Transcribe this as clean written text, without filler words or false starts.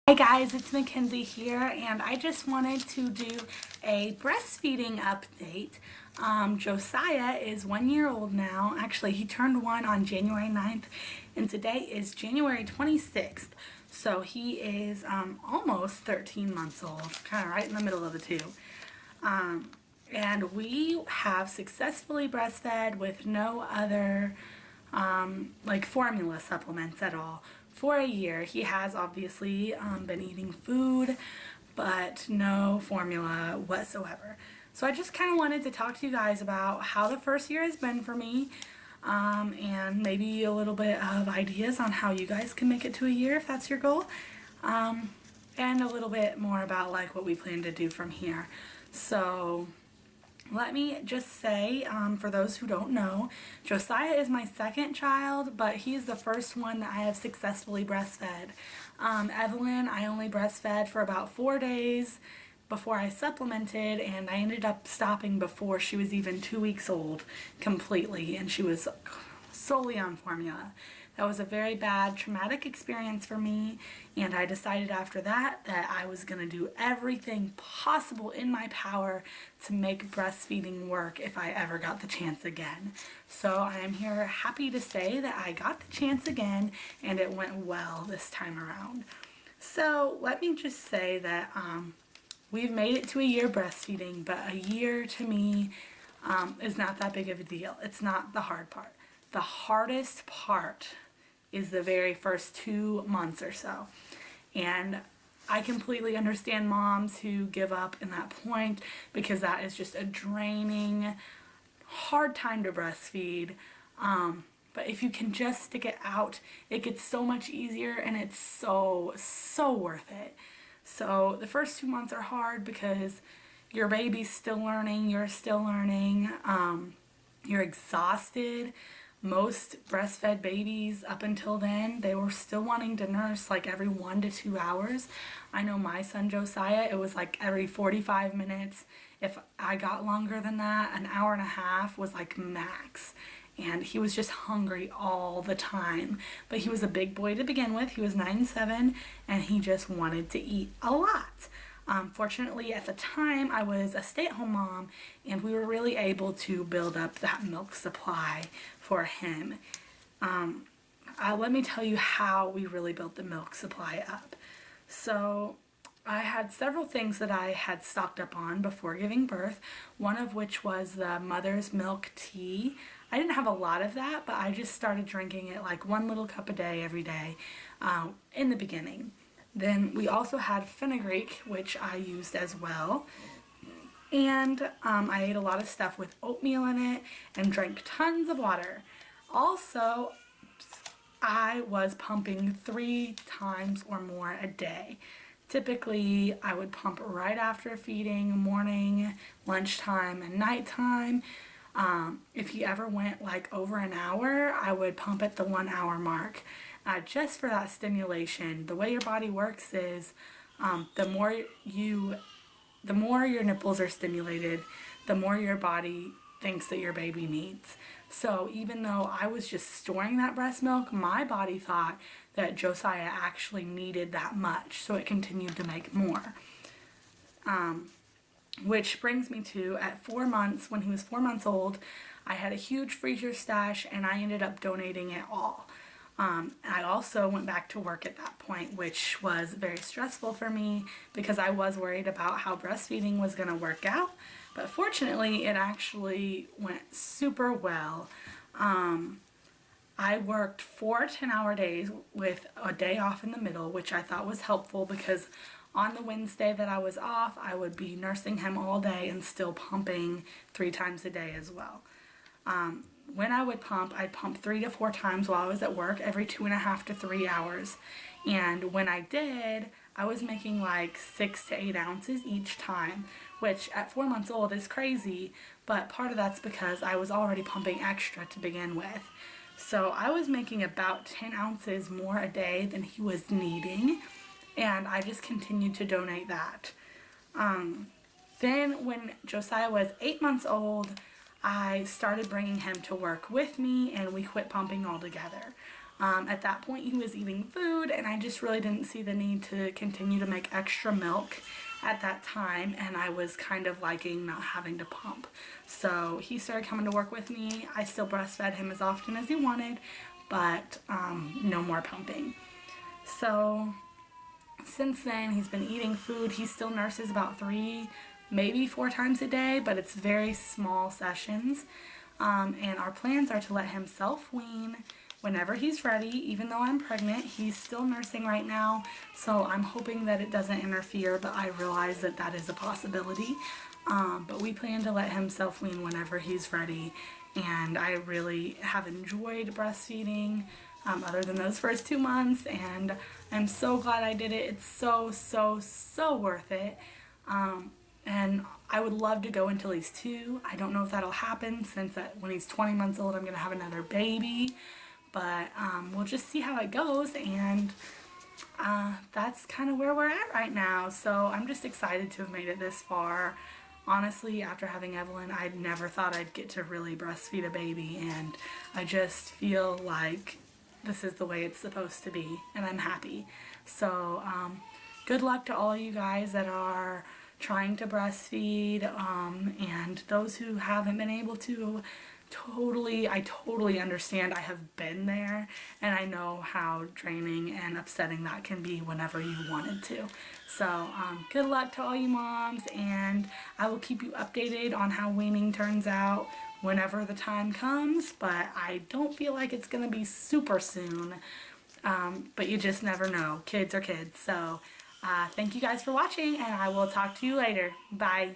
Hi guys, it's Mackenzie here, and I just wanted to do a breastfeeding update. Josiah is 1 year old now. Actually, he turned one on January 9th, and today is January 26th. So he is almost 13 months old, kind of right in the middle of the two. And we have successfully breastfed with no other like formula supplements at all for a year. He has obviously been eating food, but no formula whatsoever. So I just kind of wanted to talk to you guys about how the first year has been for me, and maybe a little bit of ideas on how you guys can make it to a year if that's your goal, and a little bit more about like what we plan to do from here. So let me just say, for those who don't know, Josiah is my second child, but he's the first one that I have successfully breastfed. Evelyn, I only breastfed for about 4 days before I supplemented, and I ended up stopping before she was even 2 weeks old completely, and she was solely on formula. That was a very bad traumatic experience for me, and I decided after that I was going to do everything possible in my power to make breastfeeding work if I ever got the chance again. So I am here happy to say that I got the chance again, and it went well this time around. So let me just say that we've made it to a year breastfeeding, but a year to me is not that big of a deal. It's not the hard part. The hardest part is the very first 2 months or so. And I completely understand moms who give up in that point, because that is just a draining, hard time to breastfeed. But if you can just stick it out, it gets so much easier, and it's so worth it. So the first 2 months are hard because your baby's still learning, you're still learning, you're exhausted. Most breastfed babies up until then, they were still wanting to nurse like every 1 to 2 hours. I know my son Josiah, it was like every 45 minutes. If I got longer than that, an hour and a half was like max. And he was just hungry all the time. But he was a big boy to begin with. He was 9'7", and he just wanted to eat a lot. Fortunately, at the time, I was a stay-at-home mom, and we were really able to build up that milk supply for him. Let me tell you how we really built the milk supply up. So I had several things that I had stocked up on before giving birth, one of which was the mother's milk tea. I didn't have a lot of that, but I just started drinking it like 1 little cup a day every day in the beginning. Then we also had fenugreek, which I used as well. And I ate a lot of stuff with oatmeal in it and drank tons of water. Also, I was pumping 3 times or more a day. Typically, I would pump right after feeding, morning, lunchtime, and nighttime. If he ever went like over an hour, I would pump at the 1 hour mark. Just for that stimulation. The way your body works is the more your nipples are stimulated, the more your body thinks that your baby needs. So even though I was just storing that breast milk, my body thought that Josiah actually needed that much, so it continued to make more. Which brings me to, at 4 months, when he was 4 months old, I had a huge freezer stash, and I ended up donating it all. I also went back to work at that point, which was very stressful for me because I was worried about how breastfeeding was going to work out. But fortunately, it actually went super well. I worked 4 10-hour days with a day off in the middle, which I thought was helpful because on the Wednesday that I was off, I would be nursing him all day and still pumping 3 times a day as well. When I would pump, I'd pump 3 to 4 times while I was at work, every 2.5 to 3 hours. And when I did, I was making like 6 to 8 ounces each time, which at 4 months old is crazy, but part of that's because I was already pumping extra to begin with. So I was making about 10 ounces more a day than he was needing, and I just continued to donate that. Then when Josiah was 8 months old, I started bringing him to work with me, and we quit pumping altogether. At that point he was eating food, and I just really didn't see the need to continue to make extra milk at that time, and I was kind of liking not having to pump. So he started coming to work with me. I still breastfed him as often as he wanted, but no more pumping. So since then he's been eating food. He still nurses about 3, maybe 4 times a day, but it's very small sessions. And our plans are to let him self-wean whenever he's ready. Even though I'm pregnant, he's still nursing right now, so I'm hoping that it doesn't interfere, but I realize that that is a possibility. But we plan to let him self-wean whenever he's ready, and I really have enjoyed breastfeeding other than those first 2 months, and I'm so glad I did it. It's so, so, so worth it. And I would love to go until he's 2. I don't know if that'll happen, since when he's 20 months old I'm going to have another baby. But we'll just see how it goes, and that's kind of where we're at right now. So I'm just excited to have made it this far. Honestly, after having Evelyn, I never thought I'd get to really breastfeed a baby, and I just feel like this is the way it's supposed to be, and I'm happy. So good luck to all you guys that are trying to breastfeed, and those who haven't been able to. I totally understand. I have been there, and I know how draining and upsetting that can be whenever you wanted to. So good luck to all you moms, and I will keep you updated on how weaning turns out whenever the time comes, but I don't feel like it's gonna be super soon. But you just never know. Kids are kids. So thank you guys for watching, and I will talk to you later. Bye.